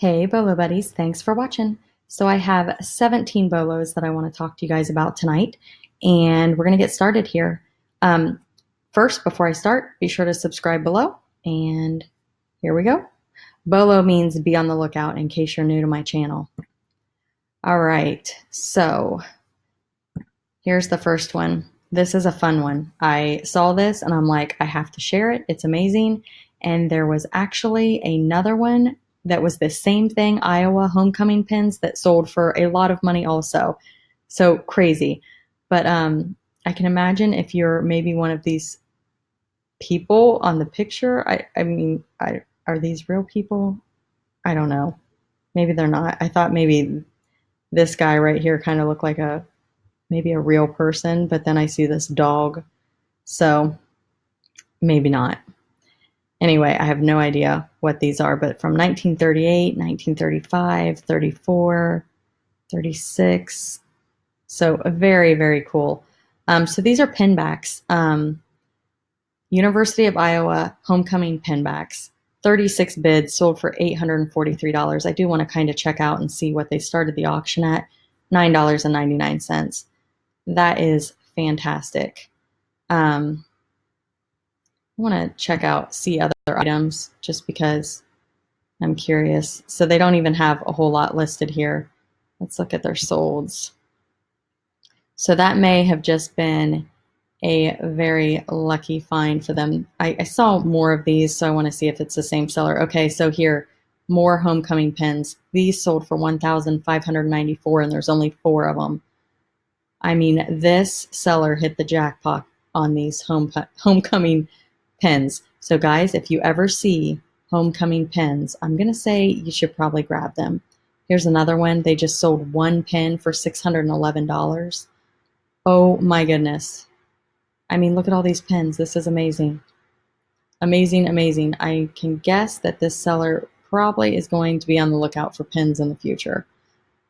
Hey, Bolo buddies, thanks for watching. So I have 17 bolos that I want to talk to you guys about tonight, and we're going to get started here. Um, First, before I start, be sure to subscribe below, and here we go. Bolo means be on the lookout in case you're new to my channel. All right, so here's the first one. This is a fun one. I saw this and I'm like, I have to share it. It's amazing. And there was actually another one that was the same thing, Iowa homecoming pins that sold for a lot of money also. So crazy. But I can imagine if you're maybe one of these people on the picture. Are these real people? I don't know. Maybe they're not. I thought maybe this guy right here kind of looked like maybe a real person, but then I see this dog. So maybe not. Anyway, I have no idea what these are, but from 1938, 1935, 34, 36. So very, very cool. So these are pinbacks. University of Iowa homecoming pinbacks. 36 bids, sold for $843. I do want to kind of check out and see what they started the auction at. $9.99. That is fantastic. I want to check out, see other items just because I'm curious. So they don't even have a whole lot listed here. Let's look at their solds. So that may have just been a very lucky find for them. I saw more of these, so I want to see if it's the same seller. Okay, so here, more homecoming pins. These sold for $1,594, and there's only 4 of them. I mean, this seller hit the jackpot on these homecoming pins. So guys, if you ever see homecoming pins, I'm going to say you should probably grab them. Here's another one. They just sold 1 pin for $611. Oh my goodness. I mean, look at all these pins. This is amazing. Amazing, amazing. I can guess that this seller probably is going to be on the lookout for pins in the future.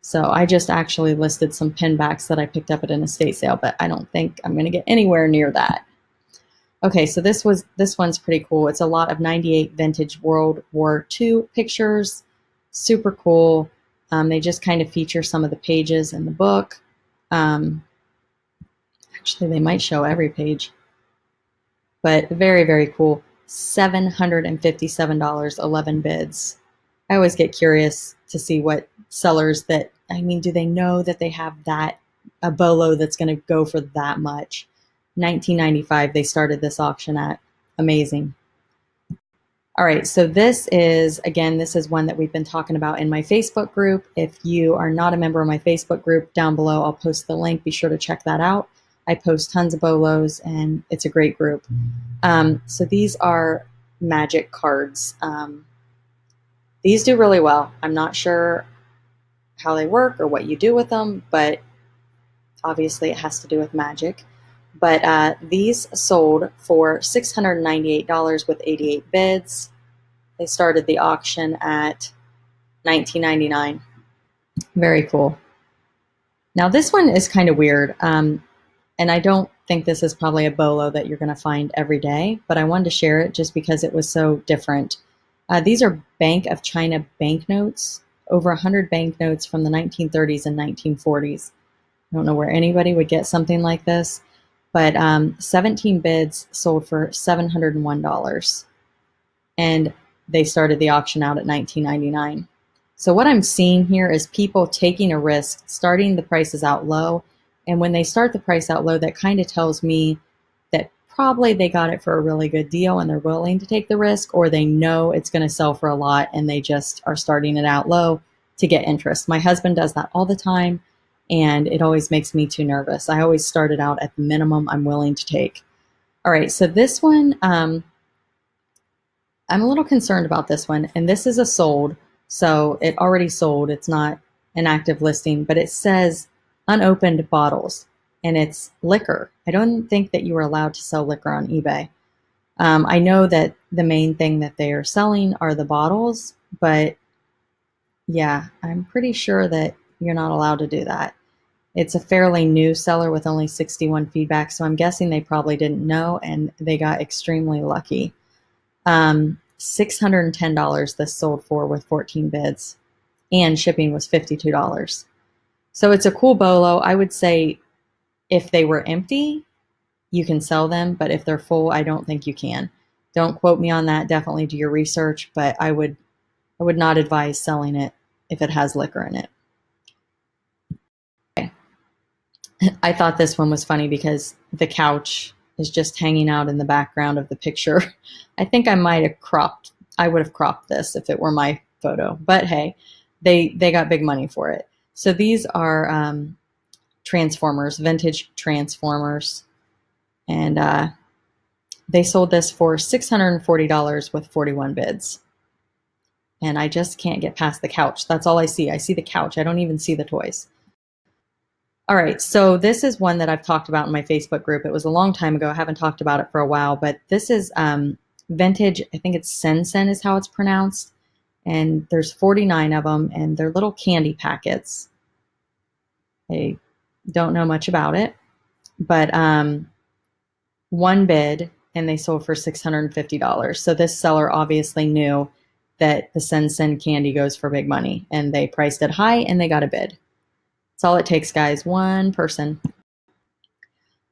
So I just actually listed some pin backs that I picked up at an estate sale, but I don't think I'm going to get anywhere near that. Okay, so this one's pretty cool. It's a lot of 98 vintage World War II pictures. Super cool. They just kind of feature some of the pages in the book. Actually, they might show every page. But very, very cool. $757, 11 bids. I always get curious to see what sellers that, I mean, do they know that they have a bolo that's going to go for that much? 1995 they started this auction at. Amazing. All right, so this is one that we've been talking about in my Facebook group. If you are not a member of my Facebook group, down below I'll post the link. Be sure to check that out. I post tons of bolos, and it's a great group. So these are magic cards. These do really well. I'm not sure how they work or what you do with them, but obviously it has to do with magic. But these sold for $698 with 88 bids. They started the auction at $19.99. Very cool. Now this one is kind of weird, and I don't think this is probably a bolo that you're going to find every day, but I wanted to share it just because it was so different. These are Bank of China banknotes, over 100 banknotes from the 1930s and 1940s. I don't know where anybody would get something like this, but 17 bids sold for $701, and they started the auction out at $19.99. So what I'm seeing here is people taking a risk, starting the prices out low, and when they start the price out low, that kind of tells me that probably they got it for a really good deal and they're willing to take the risk, or they know it's going to sell for a lot and they just are starting it out low to get interest. My husband does that all the time, and it always makes me too nervous. I always start it out at the minimum I'm willing to take. All right, so this one, I'm a little concerned about this one, and this is a sold, so it already sold. It's not an active listing, but it says unopened bottles, and it's liquor. I don't think that you are allowed to sell liquor on eBay. I know that the main thing that they are selling are the bottles, but yeah, I'm pretty sure that you're not allowed to do that. It's a fairly new seller with only 61 feedback, so I'm guessing they probably didn't know and they got extremely lucky. $610 this sold for with 14 bids, and shipping was $52. So it's a cool bolo. I would say if they were empty, you can sell them, but if they're full, I don't think you can. Don't quote me on that. Definitely do your research, but I would not advise selling it if it has liquor in it. Okay. I thought this one was funny because the couch is just hanging out in the background of the picture. I think I would have cropped this if it were my photo, but hey, they got big money for it. So these are Transformers, vintage Transformers, and they sold this for $640 with 41 bids. And I just can't get past the couch. That's all I see. I see the couch. I don't even see the toys. All right, so this is one that I've talked about in my Facebook group. It was a long time ago. I haven't talked about it for a while, but this is vintage. I think it's Sen is how it's pronounced. And there's 49 of them, and they're little candy packets. I don't know much about it, but one bid, and they sold for $650. So this seller obviously knew that the Sen candy goes for big money, and they priced it high, and they got a bid. That's all it takes, guys. One person.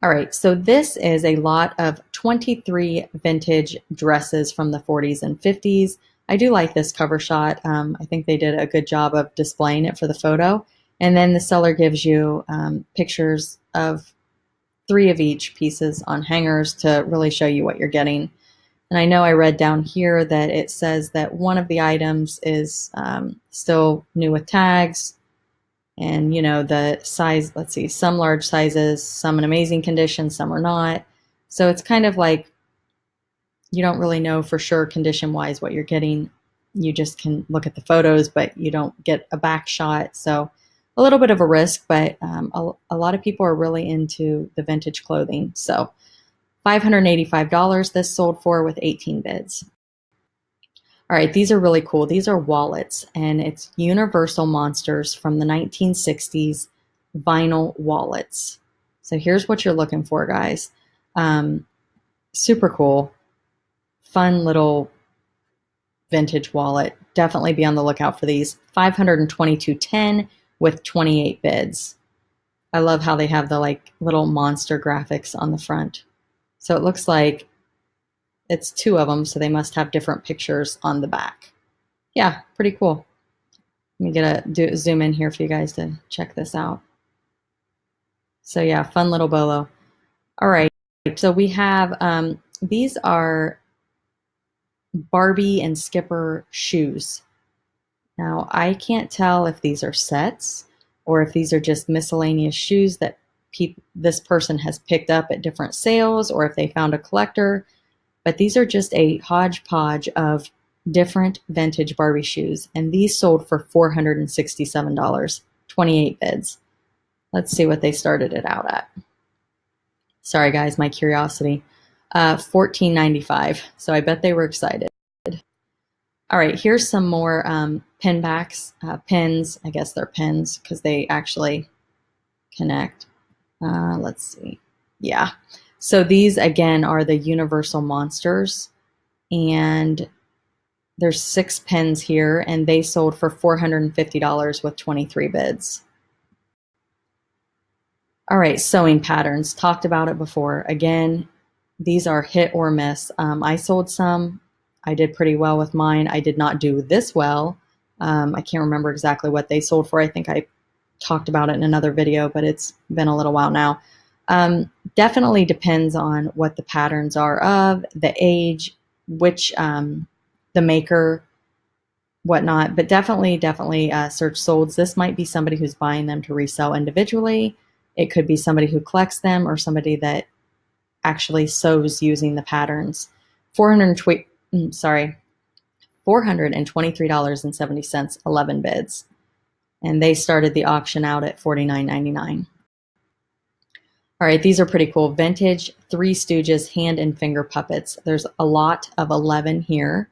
All right, so this is a lot of 23 vintage dresses from the 40s and 50s. I do like this cover shot. I think they did a good job of displaying it for the photo. And then the seller gives you pictures of 3 of each pieces on hangers to really show you what you're getting. And I know I read down here that it says that one of the items is still new with tags. And, you know, the size, let's see, some large sizes, some in amazing condition, some are not. So it's kind of like you don't really know for sure condition-wise what you're getting. You just can look at the photos, but you don't get a back shot. So a little bit of a risk, but a lot of people are really into the vintage clothing. So $585 this sold for with 18 bids. All right, these are really cool. These are wallets, and it's Universal Monsters from the 1960s vinyl wallets. So here's what you're looking for, guys. Super cool, fun little vintage wallet. Definitely be on the lookout for these. $522.10 with 28 bids. I love how they have the like little monster graphics on the front. So it looks like it's 2 of them, so they must have different pictures on the back. Yeah, pretty cool. Let me zoom in here for you guys to check this out. So yeah, fun little bolo. All right, so we have, these are Barbie and Skipper shoes. Now, I can't tell if these are sets or if these are just miscellaneous shoes that this person has picked up at different sales, or if they found a collector. But these are just a hodgepodge of different vintage Barbie shoes, and these sold for $467, 28 bids. Let's see what they started it out at. Sorry, guys, my curiosity. $14.95, so I bet they were excited. All right, here's some more pin backs, pins. I guess they're pins because they actually connect. Let's see. Yeah. So these, again, are the Universal Monsters, and there's 6 pins here, and they sold for $450 with 23 bids. All right, sewing patterns. Talked about it before. Again, these are hit or miss. I sold some. I did pretty well with mine. I did not do this well. I can't remember exactly what they sold for. I think I talked about it in another video, but it's been a little while now. Definitely depends on what the patterns are of, the age, which the maker, whatnot. But definitely search solds. This might be somebody who's buying them to resell individually. It could be somebody who collects them, or somebody that actually sews using the patterns. $423.70, 11 bids. And they started the auction out at $49.99. All right, these are pretty cool. Vintage Three Stooges hand and finger puppets. There's a lot of 11 here.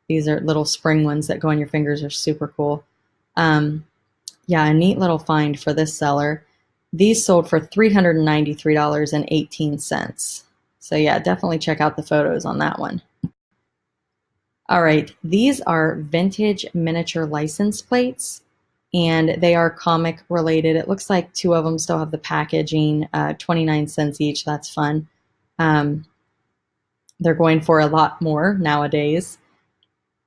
These are little spring ones that go on your fingers. Are super cool. Yeah, a neat little find for this seller. These sold for $393.18. So yeah, definitely check out the photos on that one. All right, these are vintage miniature license plates, and they are comic related. It looks like two of them still have the packaging, 29 cents each. That's fun. Um, they're going for a lot more nowadays,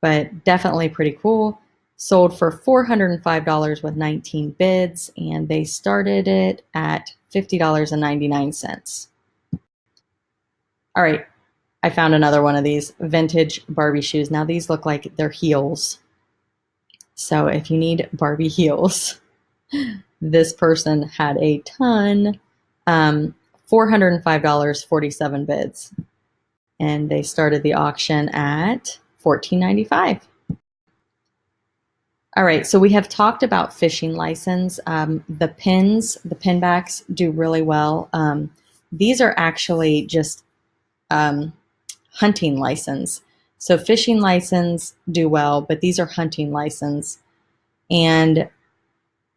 but definitely pretty cool. Sold for $405 with 19 bids, and they started it at $50.99. All right, I found another one of these vintage Barbie shoes. Now these look like they're heels. So if you need Barbie heels, this person had a ton. $405, 47 bids. And they started the auction at $14.95. All right, so we have talked about fishing license. The pins, the pin backs do really well. These are actually just hunting license. So fishing license do well, but these are hunting license. And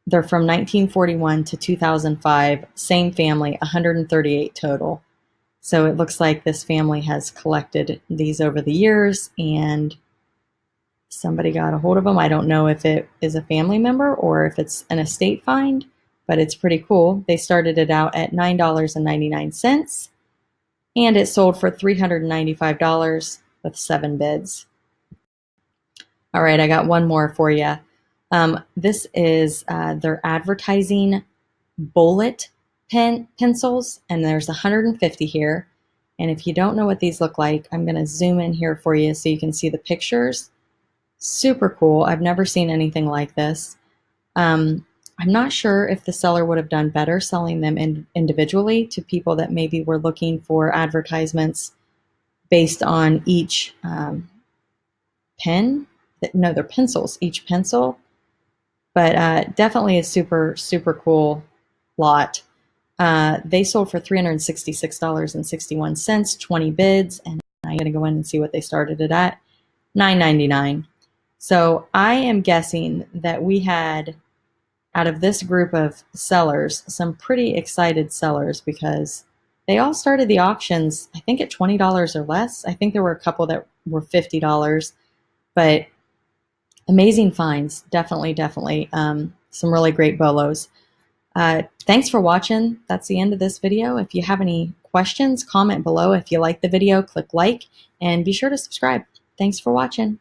they're from 1941 to 2005, same family, 138 total. So it looks like this family has collected these over the years and somebody got a hold of them. I don't know if it is a family member or if it's an estate find, but it's pretty cool. They started it out at $9.99 and it sold for $395 with 7 bids. All right, I got one more for you. This is their advertising bullet pencils, and there's 150 here. And if you don't know what these look like, I'm going to zoom in here for you so you can see the pictures. Super cool. I've never seen anything like this. I'm not sure if the seller would have done better selling them individually to people that maybe were looking for advertisements based on each pen. No, they're pencils, each pencil. But definitely a super, super cool lot. They sold for $366.61, 20 bids, and I'm going to go in and see what they started it at, $9.99. So I am guessing that we had, out of this group of sellers, some pretty excited sellers because they all started the auctions, I think, at $20 or less. I think there were a couple that were $50, but amazing finds, definitely, definitely. Some really great bolos. Thanks for watching. That's the end of this video. If you have any questions, comment below. If you like the video, click like and be sure to subscribe. Thanks for watching.